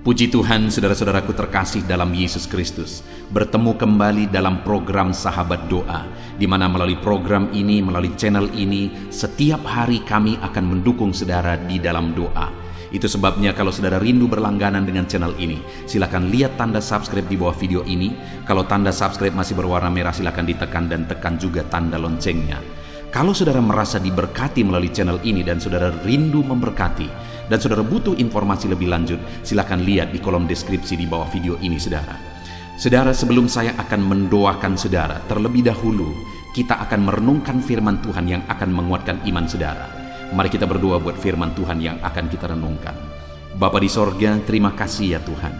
Puji Tuhan, saudara-saudaraku terkasih dalam Yesus Kristus. Bertemu kembali dalam program Sahabat Doa, di mana melalui program ini, melalui channel ini, setiap hari kami akan mendukung saudara di dalam doa. Itu sebabnya kalau saudara rindu berlangganan dengan channel ini, silakan lihat tanda subscribe di bawah video ini. Kalau tanda subscribe masih berwarna merah, silakan ditekan dan tekan juga tanda loncengnya. Kalau saudara merasa diberkati melalui channel ini dan saudara rindu memberkati, dan saudara butuh informasi lebih lanjut, silakan lihat di kolom deskripsi di bawah video ini, saudara. Saudara, sebelum saya akan mendoakan saudara, terlebih dahulu kita akan merenungkan firman Tuhan yang akan menguatkan iman saudara. Mari kita berdoa buat firman Tuhan yang akan kita renungkan. Bapa di sorga, terima kasih ya Tuhan.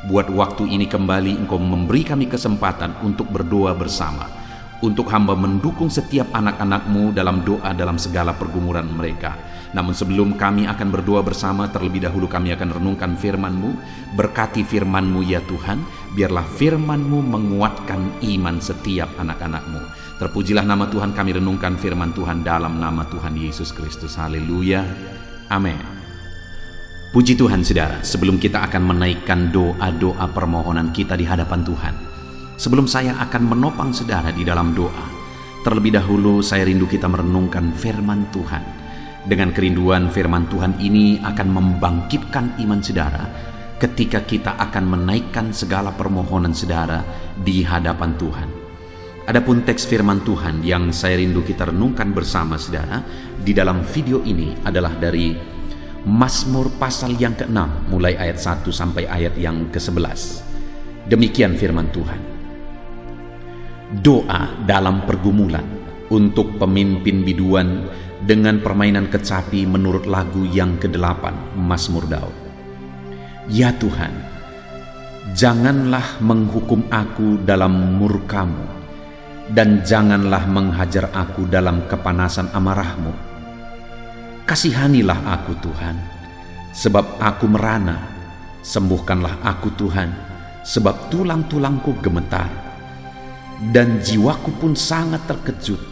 Buat waktu ini kembali Engkau memberi kami kesempatan untuk berdoa bersama. Untuk hamba mendukung setiap anak-anak-Mu dalam doa dalam segala pergumulan mereka. Namun sebelum kami akan berdoa bersama, terlebih dahulu kami akan renungkan firman-Mu. Berkati firman-Mu ya Tuhan, biarlah firman-Mu menguatkan iman setiap anak-anak-Mu. Terpujilah nama Tuhan, kami renungkan firman Tuhan dalam nama Tuhan Yesus Kristus. Haleluya, amin. Puji Tuhan saudara, sebelum kita akan menaikkan doa-doa permohonan kita di hadapan Tuhan, sebelum saya akan menopang saudara di dalam doa, terlebih dahulu saya rindu kita merenungkan firman Tuhan. Dengan kerinduan firman Tuhan ini akan membangkitkan iman saudara ketika kita akan menaikkan segala permohonan saudara di hadapan Tuhan. Adapun teks firman Tuhan yang saya rindu kita renungkan bersama saudara di dalam video ini adalah dari Mazmur pasal yang ke-6 mulai ayat 1 sampai ayat yang ke-11. Demikian firman Tuhan. Doa dalam pergumulan untuk pemimpin biduan dengan permainan kecapi menurut lagu yang ke-8 Mazmur Daud. Ya Tuhan, janganlah menghukum aku dalam murka-Mu, dan janganlah menghajar aku dalam kepanasan amarah-Mu. Kasihanilah aku Tuhan, sebab aku merana. Sembuhkanlah aku Tuhan, sebab tulang-tulangku gemetar, dan jiwaku pun sangat terkejut.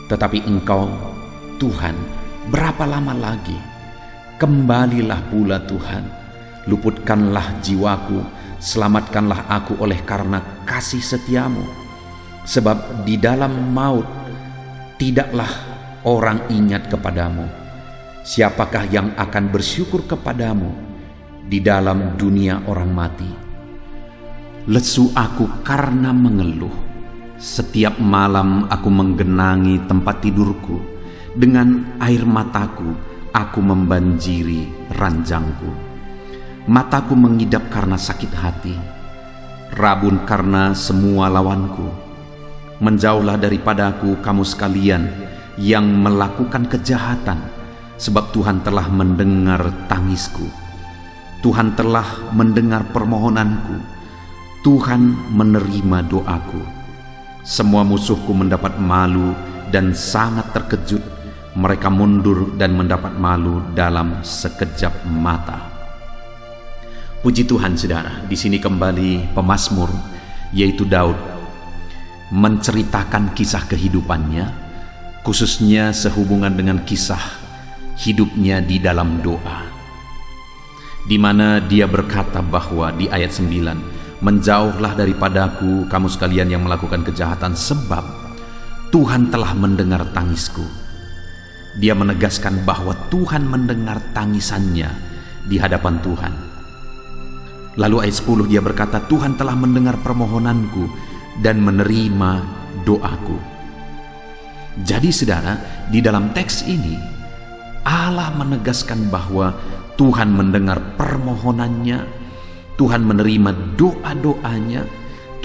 Tetapi Engkau, Tuhan, berapa lama lagi? Kembalilah pula Tuhan, luputkanlah jiwaku, selamatkanlah aku oleh karena kasih setia-Mu. Sebab di dalam maut tidaklah orang ingat kepadamu. Siapakah yang akan bersyukur kepadamu di dalam dunia orang mati? Lesu aku karena mengeluh. Setiap malam aku menggenangi tempat tidurku. Dengan air mataku aku membanjiri ranjangku. Mataku mengidap karena sakit hati, rabun karena semua lawanku. Menjauhlah daripadaku kamu sekalian yang melakukan kejahatan, sebab Tuhan telah mendengar tangisku. Tuhan telah mendengar permohonanku. Tuhan menerima doaku. Semua musuhku mendapat malu dan sangat terkejut. Mereka mundur dan mendapat malu dalam sekejap mata. Puji Tuhan saudara, di sini kembali pemazmur yaitu Daud menceritakan kisah kehidupannya, khususnya sehubungan dengan kisah hidupnya di dalam doa, di mana dia berkata bahwa di ayat 9, menjauhlah daripadaku kamu sekalian yang melakukan kejahatan, sebab Tuhan telah mendengar tangisku. Dia menegaskan bahwa Tuhan mendengar tangisannya di hadapan Tuhan. Lalu ayat 10 dia berkata, Tuhan telah mendengar permohonanku dan menerima doaku. Jadi saudara, di dalam teks ini Allah menegaskan bahwa Tuhan mendengar permohonannya, Tuhan menerima doa-doanya,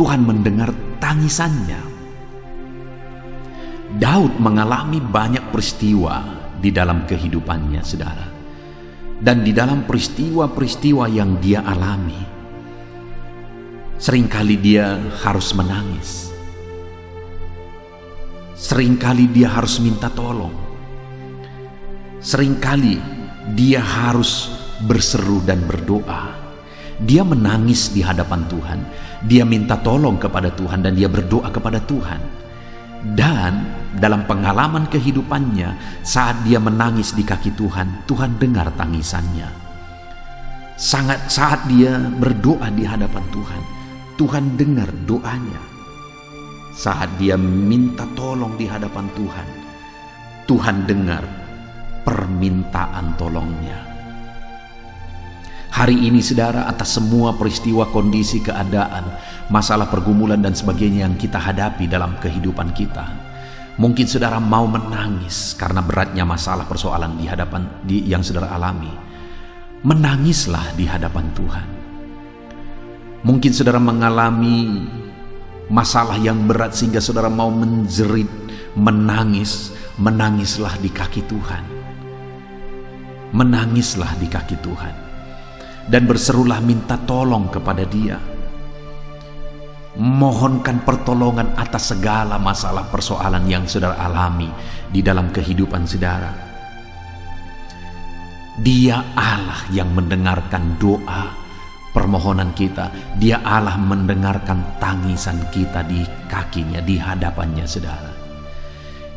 Tuhan mendengar tangisannya. Daud mengalami banyak peristiwa di dalam kehidupannya saudara. Dan di dalam peristiwa-peristiwa yang dia alami, seringkali dia harus menangis. Seringkali dia harus minta tolong. Seringkali dia harus berseru dan berdoa. Dia menangis di hadapan Tuhan. Dia minta tolong kepada Tuhan dan dia berdoa kepada Tuhan. Dan dalam pengalaman kehidupannya, saat dia menangis di kaki Tuhan, Tuhan dengar tangisannya. Saat dia berdoa di hadapan Tuhan, Tuhan dengar doanya. Saat dia minta tolong di hadapan Tuhan, Tuhan dengar permintaan tolongnya. Hari ini saudara, atas semua peristiwa, kondisi, keadaan, masalah, pergumulan dan sebagainya yang kita hadapi dalam kehidupan kita, mungkin saudara mau menangis karena beratnya masalah, persoalan di hadapan yang saudara alami. Menangislah di hadapan Tuhan. Mungkin saudara mengalami masalah yang berat sehingga saudara mau menjerit, menangis. Menangislah di kaki Tuhan. Menangislah di kaki Tuhan. Dan berserulah minta tolong kepada Dia. Mohonkan pertolongan atas segala masalah, persoalan yang saudara alami di dalam kehidupan saudara. Dia Allah yang mendengarkan doa permohonan kita. Dia Allah mendengarkan tangisan kita di kakinya, di hadapannya saudara.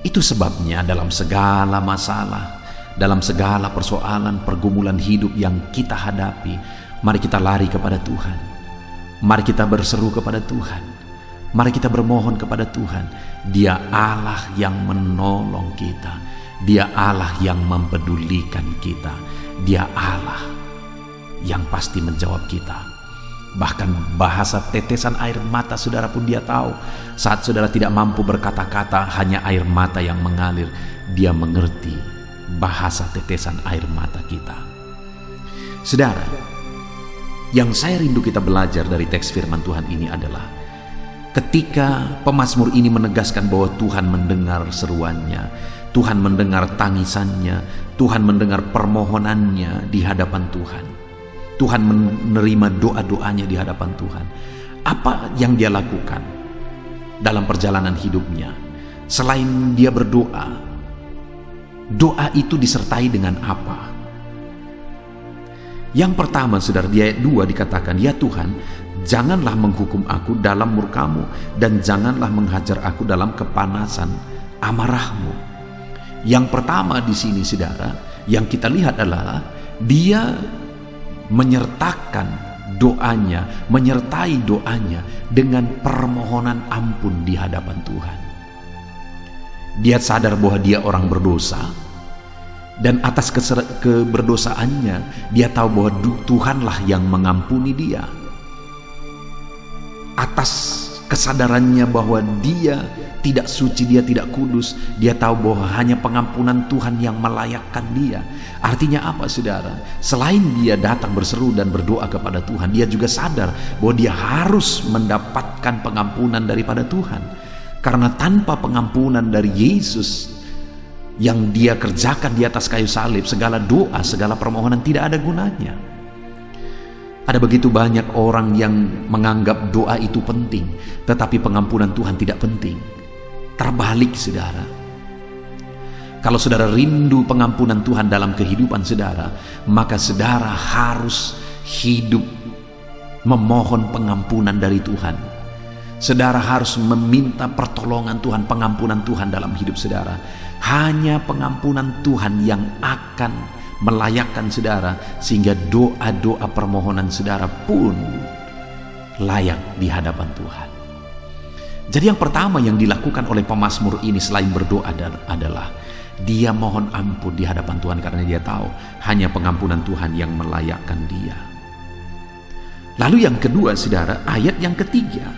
Itu sebabnya dalam segala masalah, dalam segala persoalan, pergumulan hidup yang kita hadapi, mari kita lari kepada Tuhan. Mari kita berseru kepada Tuhan. Mari kita bermohon kepada Tuhan. Dia Allah yang menolong kita. Dia Allah yang mempedulikan kita. Dia Allah yang pasti menjawab kita. Bahkan bahasa tetesan air mata saudara pun Dia tahu. Saat saudara tidak mampu berkata-kata, hanya air mata yang mengalir, Dia mengerti bahasa tetesan air mata kita. Saudara, yang saya rindu kita belajar dari teks firman Tuhan ini adalah ketika pemazmur ini menegaskan bahwa Tuhan mendengar seruannya, Tuhan mendengar tangisannya, Tuhan mendengar permohonannya di hadapan Tuhan. Tuhan menerima doa-doanya di hadapan Tuhan. Apa yang dia lakukan dalam perjalanan hidupnya? Selain dia berdoa, doa itu disertai dengan apa? Yang pertama, saudara, di ayat 2 dikatakan, "Ya Tuhan, janganlah menghukum aku dalam murka-Mu, dan janganlah menghajar aku dalam kepanasan amarah-Mu." Yang pertama di sini, saudara, yang kita lihat adalah dia menyertakan doanya, menyertai doanya dengan permohonan ampun di hadapan Tuhan. Dia sadar bahwa dia orang berdosa, dan atas keberdosaannya dia tahu bahwa Tuhanlah yang mengampuni dia. Atas kesadarannya bahwa dia tidak suci, dia tidak kudus, dia tahu bahwa hanya pengampunan Tuhan yang melayakkan dia. Artinya apa, saudara? Selain dia datang berseru dan berdoa kepada Tuhan, dia juga sadar bahwa dia harus mendapatkan pengampunan daripada Tuhan. Karena tanpa pengampunan dari Yesus yang dia kerjakan di atas kayu salib, segala doa, segala permohonan tidak ada gunanya. Ada begitu banyak orang yang menganggap doa itu penting, tetapi pengampunan Tuhan tidak penting. Terbalik, saudara. Kalau saudara rindu pengampunan Tuhan dalam kehidupan saudara, maka saudara harus hidup memohon pengampunan dari Tuhan. Saudara harus meminta pertolongan Tuhan, pengampunan Tuhan dalam hidup saudara. Hanya pengampunan Tuhan yang akan melayakkan saudara, sehingga doa-doa permohonan saudara pun layak di hadapan Tuhan. Jadi yang pertama yang dilakukan oleh pemazmur ini selain berdoa adalah dia mohon ampun di hadapan Tuhan, karena dia tahu hanya pengampunan Tuhan yang melayakkan dia. Lalu yang kedua, saudara, ayat yang ketiga,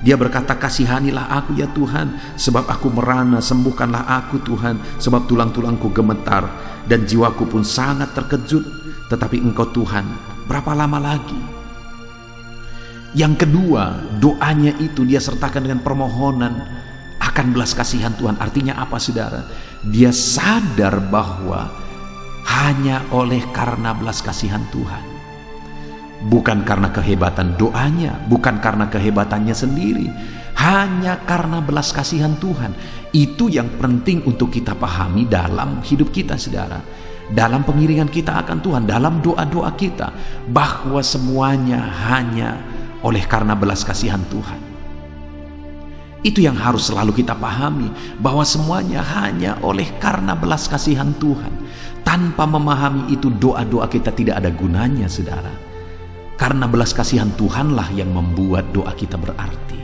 dia berkata, "Kasihanilah aku ya Tuhan, sebab aku merana, sembuhkanlah aku Tuhan, sebab tulang-tulangku gemetar dan jiwaku pun sangat terkejut. Tetapi Engkau Tuhan, berapa lama lagi?" Yang kedua, doanya itu dia sertakan dengan permohonan akan belas kasihan Tuhan. Artinya apa, saudara? Dia sadar bahwa hanya oleh karena belas kasihan Tuhan, bukan karena kehebatan doanya, bukan karena kehebatannya sendiri, hanya karena belas kasihan Tuhan. Itu yang penting untuk kita pahami dalam hidup kita, saudara. Dalam pengiringan kita akan Tuhan, dalam doa-doa kita, bahwa semuanya hanya oleh karena belas kasihan Tuhan. Itu yang harus selalu kita pahami, bahwa semuanya hanya oleh karena belas kasihan Tuhan. Tanpa memahami itu, doa-doa kita tidak ada gunanya, saudara. Karena belas kasihan Tuhanlah yang membuat doa kita berarti.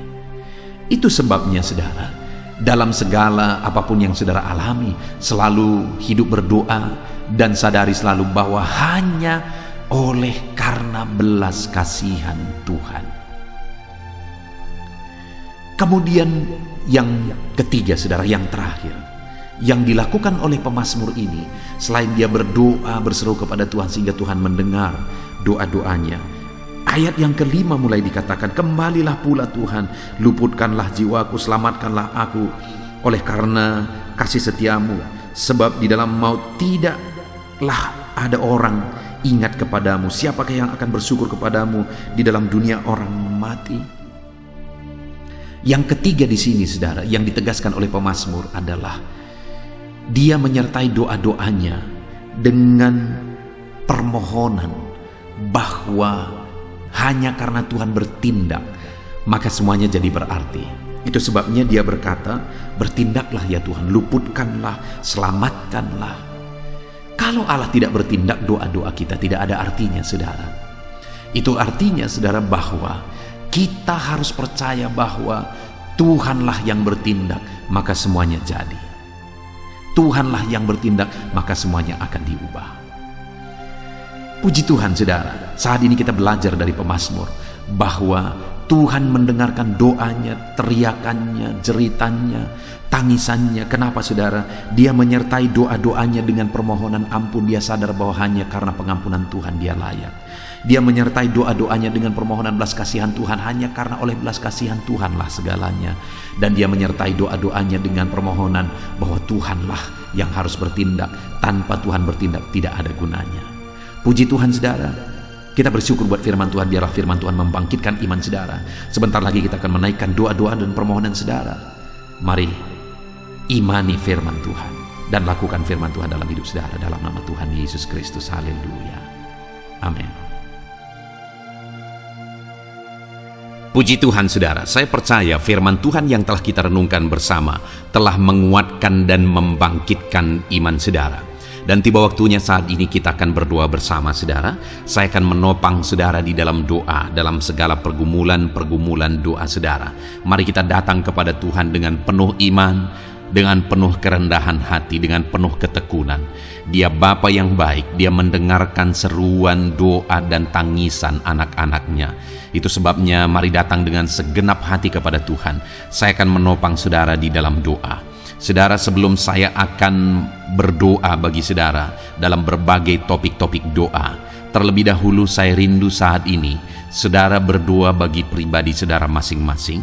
Itu sebabnya, saudara, dalam segala apapun yang saudara alami, selalu hidup berdoa dan sadari selalu bahwa hanya oleh karena belas kasihan Tuhan. Kemudian yang ketiga, saudara, yang terakhir, yang dilakukan oleh pemazmur ini, selain dia berdoa berseru kepada Tuhan sehingga Tuhan mendengar doa-doanya, ayat yang kelima mulai dikatakan, kembalilah pula Tuhan, luputkanlah jiwaku, selamatkanlah aku oleh karena kasih setiamu, sebab di dalam maut tidaklah ada orang ingat kepadamu. Siapakah yang akan bersyukur kepadamu di dalam dunia orang mati? Yang ketiga di sini, saudara, yang ditegaskan oleh pemazmur adalah dia menyertai doa-doanya dengan permohonan bahwa hanya karena Tuhan bertindak maka semuanya jadi berarti. Itu sebabnya dia berkata, bertindaklah ya Tuhan, luputkanlah, selamatkanlah. Kalau Allah tidak bertindak, doa-doa kita tidak ada artinya, saudara. Itu artinya, saudara, bahwa kita harus percaya bahwa Tuhanlah yang bertindak, maka semuanya jadi. Tuhanlah yang bertindak, maka semuanya akan diubah. Puji Tuhan, saudara, saat ini kita belajar dari pemazmur bahwa Tuhan mendengarkan doanya, teriakannya, jeritannya, tangisannya. Kenapa, saudara? Dia menyertai doa-doanya dengan permohonan ampun. Dia sadar bahwa hanya karena pengampunan Tuhan dia layak. Dia menyertai doa-doanya dengan permohonan belas kasihan Tuhan, hanya karena oleh belas kasihan Tuhanlah segalanya. Dan dia menyertai doa-doanya dengan permohonan bahwa Tuhanlah yang harus bertindak. Tanpa Tuhan bertindak tidak ada gunanya. Puji Tuhan, saudara. Kita bersyukur buat firman Tuhan. Biarlah firman Tuhan membangkitkan iman saudara. Sebentar lagi kita akan menaikkan doa-doa dan permohonan saudara. Mari imani firman Tuhan dan lakukan firman Tuhan dalam hidup saudara, dalam nama Tuhan Yesus Kristus. Haleluya. Amin. Puji Tuhan, saudara, saya percaya firman Tuhan yang telah kita renungkan bersama telah menguatkan dan membangkitkan iman saudara. Dan tiba waktunya saat ini kita akan berdoa bersama, saudara. Saya akan menopang saudara di dalam doa, dalam segala pergumulan doa saudara. Mari kita datang kepada Tuhan dengan penuh iman, dengan penuh kerendahan hati, dengan penuh ketekunan. Dia Bapa yang baik, dia mendengarkan seruan doa dan tangisan anak-anaknya. Itu sebabnya mari datang dengan segenap hati kepada Tuhan. Saya akan menopang saudara di dalam doa. Saudara, sebelum saya akan berdoa bagi saudara dalam berbagai topik-topik doa, terlebih dahulu saya rindu saat ini saudara berdoa bagi pribadi saudara masing-masing.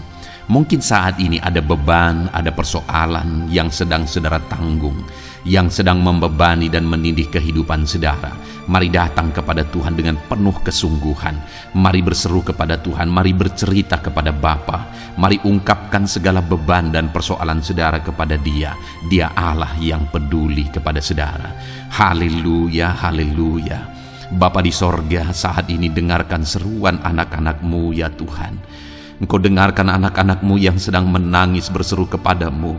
Mungkin saat ini ada beban, ada persoalan yang sedang saudara tanggung, yang sedang membebani dan menindih kehidupan saudara. Mari datang kepada Tuhan dengan penuh kesungguhan. Mari berseru kepada Tuhan, mari bercerita kepada Bapa. Mari ungkapkan segala beban dan persoalan saudara kepada Dia. Dia Allah yang peduli kepada saudara. Haleluya, haleluya. Bapa di sorga, saat ini dengarkan seruan anak-anak-Mu ya Tuhan. Engkau dengarkan anak-anak-Mu yang sedang menangis berseru kepadamu.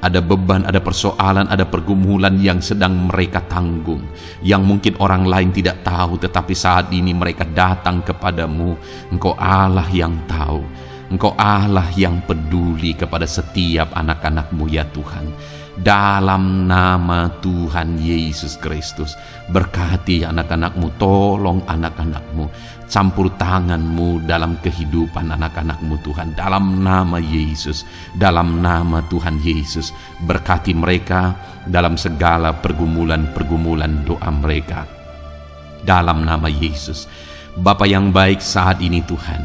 Ada beban, ada persoalan, ada pergumulan yang sedang mereka tanggung, yang mungkin orang lain tidak tahu, tetapi saat ini mereka datang kepadamu. Engkau Allah yang tahu, Engkau Allah yang peduli kepada setiap anak-anak-Mu ya Tuhan. Dalam nama Tuhan Yesus Kristus, berkati anak-anak-Mu, tolong anak-anak-Mu, campur tangan-Mu dalam kehidupan anak-anak-Mu Tuhan. Dalam nama Yesus, dalam nama Tuhan Yesus, berkati mereka dalam segala pergumulan-pergumulan doa mereka. Dalam nama Yesus. Bapa yang baik, saat ini Tuhan,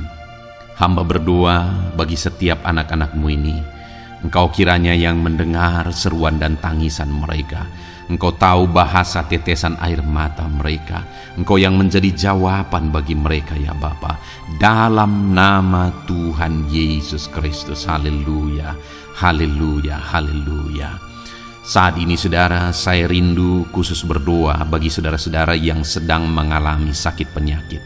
hamba berdoa bagi setiap anak-anak-Mu ini. Engkau kiranya yang mendengar seruan dan tangisan mereka. Engkau tahu bahasa tetesan air mata mereka. Engkau yang menjadi jawaban bagi mereka ya Bapa. Dalam nama Tuhan Yesus Kristus. Haleluya, haleluya, haleluya. Saat ini saudara, saya rindu khusus berdoa bagi saudara-saudara yang sedang mengalami sakit penyakit.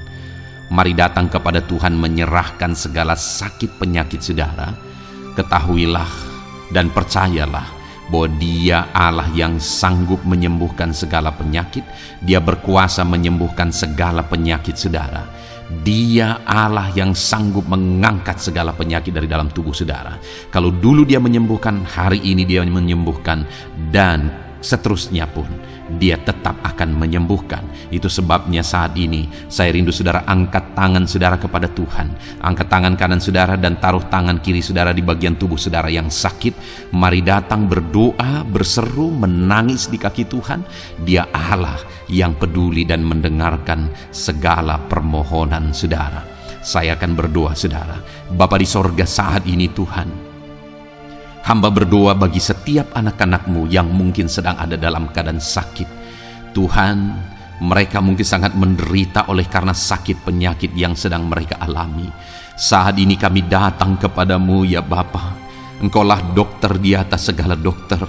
Mari datang kepada Tuhan menyerahkan segala sakit penyakit saudara. ketahuilah dan percayalah bahwa Dia Allah yang sanggup menyembuhkan segala penyakit. Dia berkuasa menyembuhkan segala penyakit saudara. Dia Allah yang sanggup mengangkat segala penyakit dari dalam tubuh saudara. Kalau dulu Dia menyembuhkan, hari ini Dia menyembuhkan, dan seterusnya pun Dia tetap akan menyembuhkan. Itu sebabnya saat ini saya rindu saudara angkat tangan saudara kepada Tuhan. Angkat tangan kanan saudara dan taruh tangan kiri saudara di bagian tubuh saudara yang sakit. Mari datang berdoa, berseru, menangis di kaki Tuhan. Dia Allah yang peduli dan mendengarkan segala permohonan saudara. Saya akan berdoa saudara. Bapa di sorga, saat ini Tuhan, hamba berdoa bagi setiap anak-anak-Mu yang mungkin sedang ada dalam keadaan sakit. Tuhan, mereka mungkin sangat menderita oleh karena sakit penyakit yang sedang mereka alami. Saat ini kami datang kepadamu ya Bapa. Engkaulah dokter di atas segala dokter.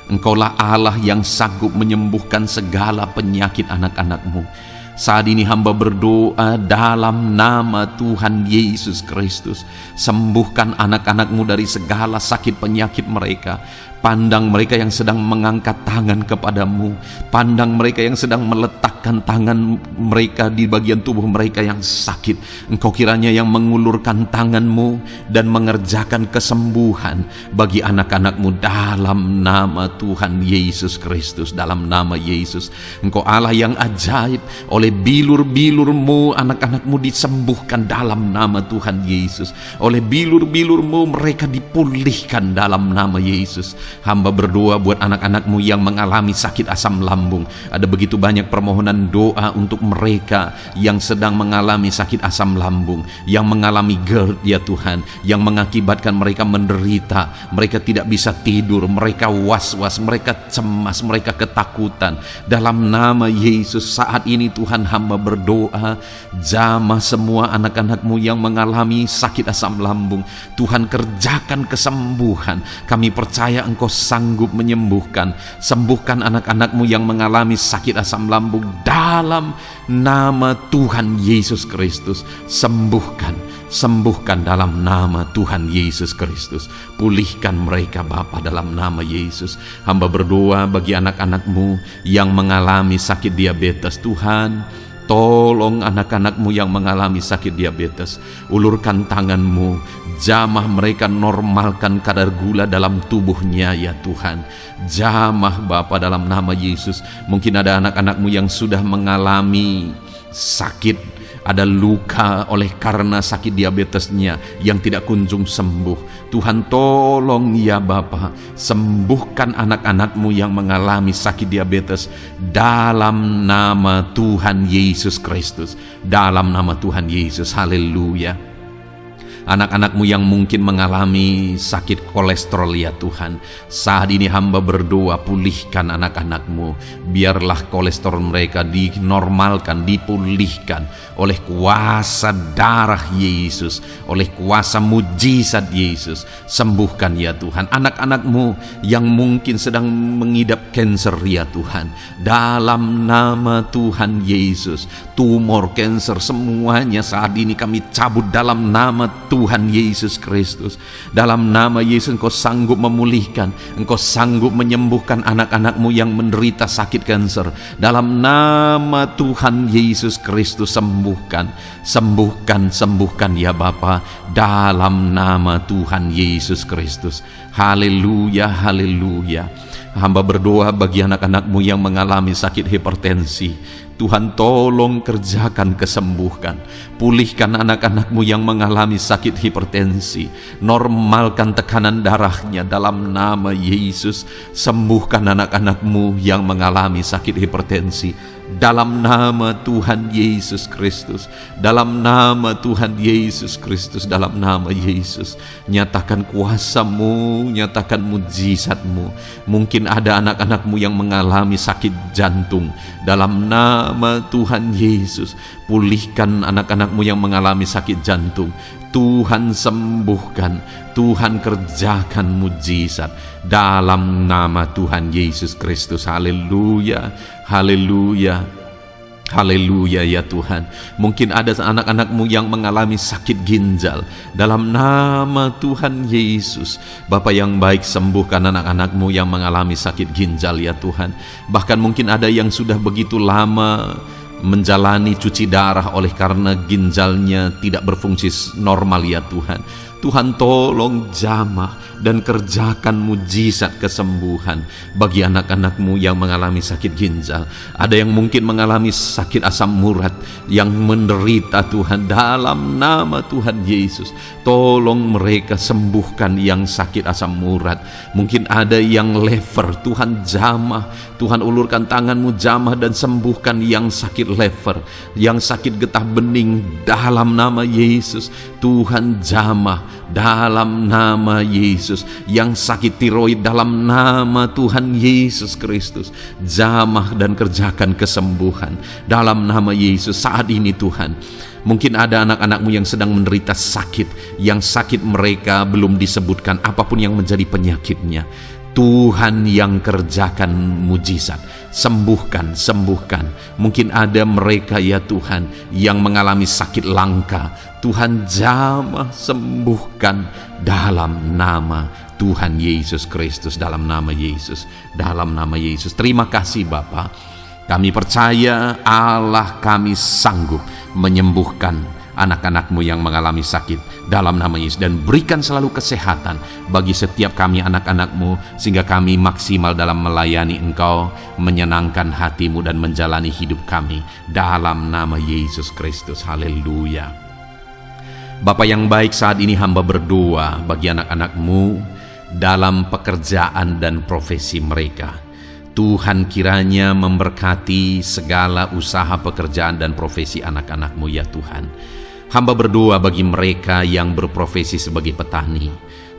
Engkaulah Allah yang sanggup menyembuhkan segala penyakit anak-anak-Mu. Saat ini hamba berdoa dalam nama Tuhan Yesus Kristus. Sembuhkan anak-anak-Mu dari segala sakit penyakit mereka. Pandang mereka yang sedang mengangkat tangan kepadamu. Pandang mereka yang sedang meletakkan tangan mereka di bagian tubuh mereka yang sakit. Engkau kiranya yang mengulurkan tangan-Mu dan mengerjakan kesembuhan bagi anak-anak-Mu dalam nama Tuhan Yesus Kristus. Dalam nama Yesus, Engkau Allah yang ajaib. Oleh bilur-bilur-Mu anak-anak-Mu disembuhkan dalam nama Tuhan Yesus. Oleh bilur-bilur-Mu mereka dipulihkan dalam nama Yesus. Hamba berdoa buat anak-anak-Mu yang mengalami sakit asam lambung. Ada begitu banyak permohonan doa untuk mereka yang sedang mengalami sakit asam lambung, yang mengalami GERD ya Tuhan, yang mengakibatkan mereka menderita, mereka tidak bisa tidur, mereka was-was, mereka cemas, mereka ketakutan. Dalam nama Yesus saat ini Tuhan, hamba berdoa, jamah semua anak-anak-Mu yang mengalami sakit asam lambung. Tuhan, kerjakan kesembuhan. Kami percaya Engkau sanggup menyembuhkan. Sembuhkan anak-anak-Mu yang mengalami sakit asam lambung dalam nama Tuhan Yesus Kristus. Sembuhkan dalam nama Tuhan Yesus Kristus. Pulihkan mereka Bapa dalam nama Yesus. Hamba berdoa bagi anak-anak-Mu yang mengalami sakit diabetes. Tuhan, tolong anak-anak-Mu yang mengalami sakit diabetes. Ulurkan tangan-Mu, jamah mereka, normalkan kadar gula dalam tubuhnya ya Tuhan. Jamah Bapa dalam nama Yesus. Mungkin ada anak-anak-Mu yang sudah mengalami sakit, ada luka oleh karena sakit diabetesnya yang tidak kunjung sembuh. Tuhan, tolong ya Bapa, sembuhkan anak-anak-Mu yang mengalami sakit diabetes dalam nama Tuhan Yesus Kristus. Dalam nama Tuhan Yesus, haleluya. Anak-anak-Mu yang mungkin mengalami sakit kolesterol ya Tuhan, saat ini hamba berdoa, pulihkan anak-anak-Mu. Biarlah kolesterol mereka dinormalkan, dipulihkan oleh kuasa darah Yesus, oleh kuasa mujizat Yesus. Sembuhkan ya Tuhan anak-anak-Mu yang mungkin sedang mengidap kanker ya Tuhan. Dalam nama Tuhan Yesus, tumor, kanker, semuanya saat ini kami cabut dalam nama Tuhan Yesus Kristus. Dalam nama Yesus, Engkau sanggup memulihkan, Engkau sanggup menyembuhkan anak-anak-Mu yang menderita sakit kanker. Dalam nama Tuhan Yesus Kristus, sembuhkan ya Bapa, dalam nama Tuhan Yesus Kristus. Haleluya, haleluya. Hamba berdoa bagi anak-anak-Mu yang mengalami sakit hipertensi. Tuhan, tolong kerjakan kesembuhan. Pulihkan anak-anak-Mu yang mengalami sakit hipertensi. Normalkan tekanan darahnya dalam nama Yesus. Sembuhkan anak-anak-Mu yang mengalami sakit hipertensi. Dalam nama Tuhan Yesus Kristus. Dalam nama Tuhan Yesus Kristus. Dalam nama Yesus. Nyatakan kuasa-Mu, nyatakan mujizat-Mu. Mungkin ada anak-anak-Mu yang mengalami sakit jantung. Dalam nama Tuhan Yesus, pulihkan anak-anak-Mu yang mengalami sakit jantung. Tuhan sembuhkan, Tuhan kerjakan mujizat dalam nama Tuhan Yesus Kristus. Haleluya, haleluya. Haleluya ya Tuhan. Mungkin ada anak-anak-Mu yang mengalami sakit ginjal. Dalam nama Tuhan Yesus, Bapa yang baik, sembuhkan anak-anak-Mu yang mengalami sakit ginjal ya Tuhan. Bahkan mungkin ada yang sudah begitu lama menjalani cuci darah oleh karena ginjalnya tidak berfungsi normal ya Tuhan. Tuhan tolong jamah dan kerjakan mujizat kesembuhan bagi anak-anak-Mu yang mengalami sakit ginjal. Ada yang mungkin mengalami sakit asam urat yang menderita Tuhan, dalam nama Tuhan Yesus tolong mereka sembuhkan yang sakit asam urat. Mungkin ada yang lever, Tuhan jamah, Tuhan ulurkan tangan-Mu jamah dan sembuhkan yang sakit lever, yang sakit getah bening dalam nama Yesus. Tuhan jamah dalam nama Yesus, yang sakit tiroid dalam nama Tuhan Yesus Kristus, jamah dan kerjakan kesembuhan dalam nama Yesus. Saat ini Tuhan, mungkin ada anak-anak-Mu yang sedang menderita sakit, yang sakit mereka belum disebutkan apapun yang menjadi penyakitnya. Tuhan yang kerjakan mujizat, sembuhkan. Mungkin ada mereka ya Tuhan yang mengalami sakit langka, Tuhan jamah, sembuhkan dalam nama Tuhan Yesus Kristus, dalam nama Yesus, dalam nama Yesus. Terima kasih Bapa. Kami percaya Allah kami sanggup menyembuhkan anak-anak-Mu yang mengalami sakit dalam nama Yesus, dan berikan selalu kesehatan bagi setiap kami anak-anak-Mu, sehingga kami maksimal dalam melayani Engkau, menyenangkan hati-Mu dan menjalani hidup kami dalam nama Yesus Kristus. Haleluya. Bapa yang baik, saat ini hamba berdoa bagi anak-anak-Mu dalam pekerjaan dan profesi mereka. Tuhan kiranya memberkati segala usaha pekerjaan dan profesi anak-anak-Mu ya Tuhan. Hamba berdoa bagi mereka yang berprofesi sebagai petani.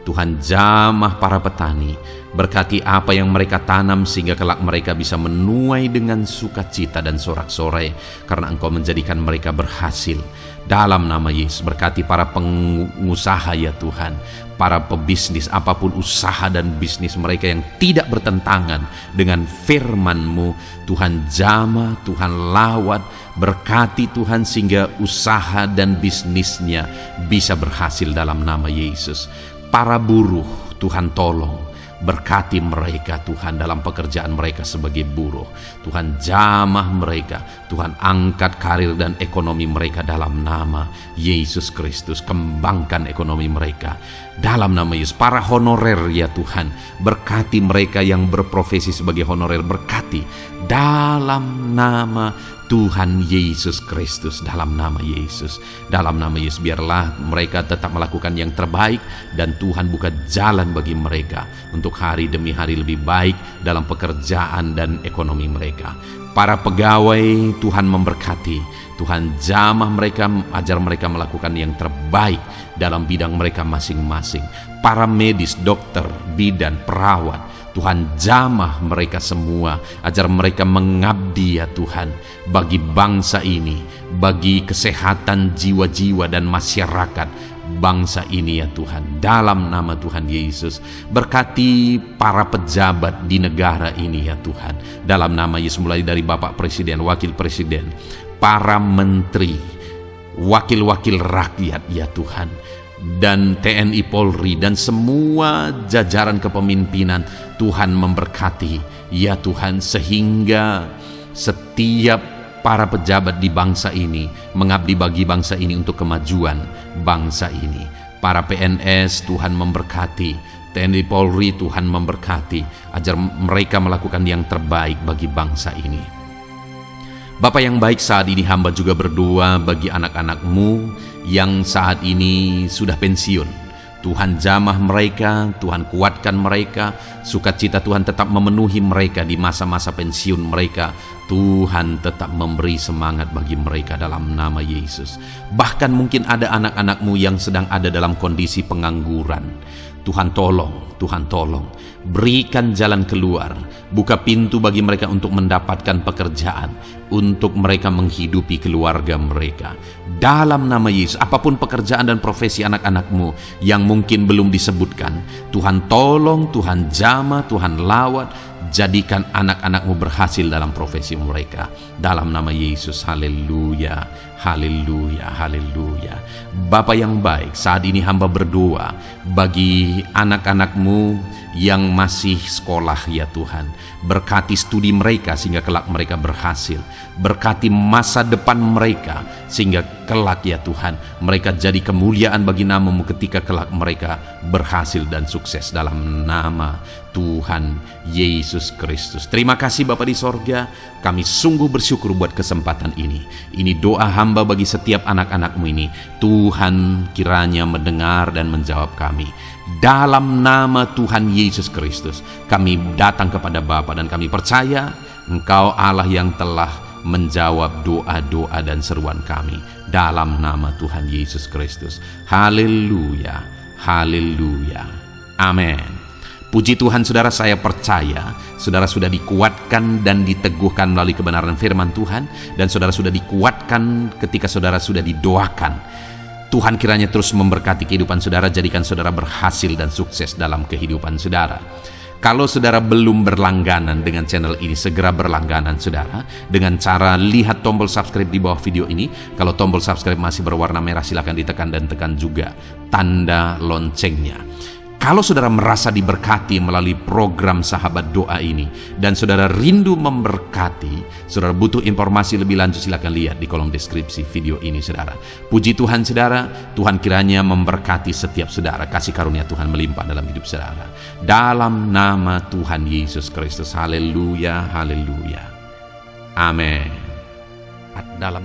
Tuhan jamah para petani, berkati apa yang mereka tanam sehingga kelak mereka bisa menuai dengan sukacita dan sorak-sorai karena Engkau menjadikan mereka berhasil. Dalam nama Yesus, berkati para pengusaha ya Tuhan, para pebisnis, apapun usaha dan bisnis mereka yang tidak bertentangan dengan firman-Mu. Tuhan jamah, Tuhan lawat, berkati Tuhan sehingga usaha dan bisnisnya bisa berhasil dalam nama Yesus. Para buruh, Tuhan tolong, berkati mereka Tuhan dalam pekerjaan mereka sebagai buruh. Tuhan jamah mereka, Tuhan angkat karir dan ekonomi mereka dalam nama Yesus Kristus. Kembangkan ekonomi mereka dalam nama Yesus. Para honorer ya Tuhan, berkati mereka yang berprofesi sebagai honorer, berkati dalam nama Tuhan Yesus Kristus, dalam nama Yesus, dalam nama Yesus. Biarlah mereka tetap melakukan yang terbaik dan Tuhan buka jalan bagi mereka untuk hari demi hari lebih baik dalam pekerjaan dan ekonomi mereka. Para pegawai Tuhan memberkati, Tuhan jamah mereka, ajar mereka melakukan yang terbaik dalam bidang mereka masing-masing. Para medis, dokter, bidan, perawat, Tuhan jamah mereka semua, ajar mereka mengabdi ya Tuhan bagi bangsa ini, bagi kesehatan jiwa-jiwa dan masyarakat bangsa ini ya Tuhan, dalam nama Tuhan Yesus. Berkati para pejabat di negara ini ya Tuhan, dalam nama Yesus, mulai dari Bapak Presiden, Wakil Presiden, para menteri, wakil-wakil rakyat ya Tuhan, dan TNI Polri dan semua jajaran kepemimpinan. Tuhan memberkati ya Tuhan, sehingga setiap para pejabat di bangsa ini mengabdi bagi bangsa ini untuk kemajuan bangsa ini. Para PNS Tuhan memberkati, TNI Polri Tuhan memberkati, ajar mereka melakukan yang terbaik bagi bangsa ini. Bapa yang baik, saat ini hamba juga berdoa bagi anak-anak-Mu yang saat ini sudah pensiun. Tuhan jamah mereka, Tuhan kuatkan mereka, sukacita Tuhan tetap memenuhi mereka di masa-masa pensiun mereka. Tuhan tetap memberi semangat bagi mereka dalam nama Yesus. Bahkan mungkin ada anak-anak-Mu yang sedang ada dalam kondisi pengangguran. Tuhan tolong, berikan jalan keluar, buka pintu bagi mereka untuk mendapatkan pekerjaan, untuk mereka menghidupi keluarga mereka. Dalam nama Yesus, apapun pekerjaan dan profesi anak-anak-Mu yang mungkin belum disebutkan, Tuhan tolong, Tuhan jamah, Tuhan lawat, jadikan anak-anak-Mu berhasil dalam profesi mereka. Dalam nama Yesus, haleluya, haleluya, haleluya. Bapa yang baik, saat ini hamba berdoa bagi anak-anak-Mu yang masih sekolah ya Tuhan. Berkati studi mereka sehingga kelak mereka berhasil. Berkati masa depan mereka sehingga kelak ya Tuhan mereka jadi kemuliaan bagi nama-Mu ketika kelak mereka berhasil dan sukses dalam nama Tuhan Yesus Kristus. Terima kasih Bapa di sorga, kami sungguh bersyukur buat kesempatan ini. Ini doa hamba bagi setiap anak-anak-Mu ini. Tuhan kiranya mendengar dan menjawab kami. Dalam nama Tuhan Yesus Kristus, kami datang kepada Bapa dan kami percaya Engkau Allah yang telah menjawab doa-doa dan seruan kami. Dalam nama Tuhan Yesus Kristus. Haleluya, haleluya, amin. Puji Tuhan saudara, saya percaya saudara sudah dikuatkan dan diteguhkan melalui kebenaran firman Tuhan. Dan saudara sudah dikuatkan ketika saudara sudah didoakan. Tuhan kiranya terus memberkati kehidupan saudara, jadikan saudara berhasil dan sukses dalam kehidupan saudara. Kalau saudara belum berlangganan dengan channel ini, segera berlangganan saudara dengan cara lihat tombol subscribe di bawah video ini. Kalau tombol subscribe masih berwarna merah, silakan ditekan dan tekan juga tanda loncengnya. Kalau saudara merasa diberkati melalui program Sahabat Doa ini dan saudara rindu memberkati, saudara butuh informasi lebih lanjut, silakan lihat di kolom deskripsi video ini saudara. Puji Tuhan saudara, Tuhan kiranya memberkati setiap saudara, kasih karunia Tuhan melimpah dalam hidup saudara. Dalam nama Tuhan Yesus Kristus, haleluya, haleluya, amin. Dalam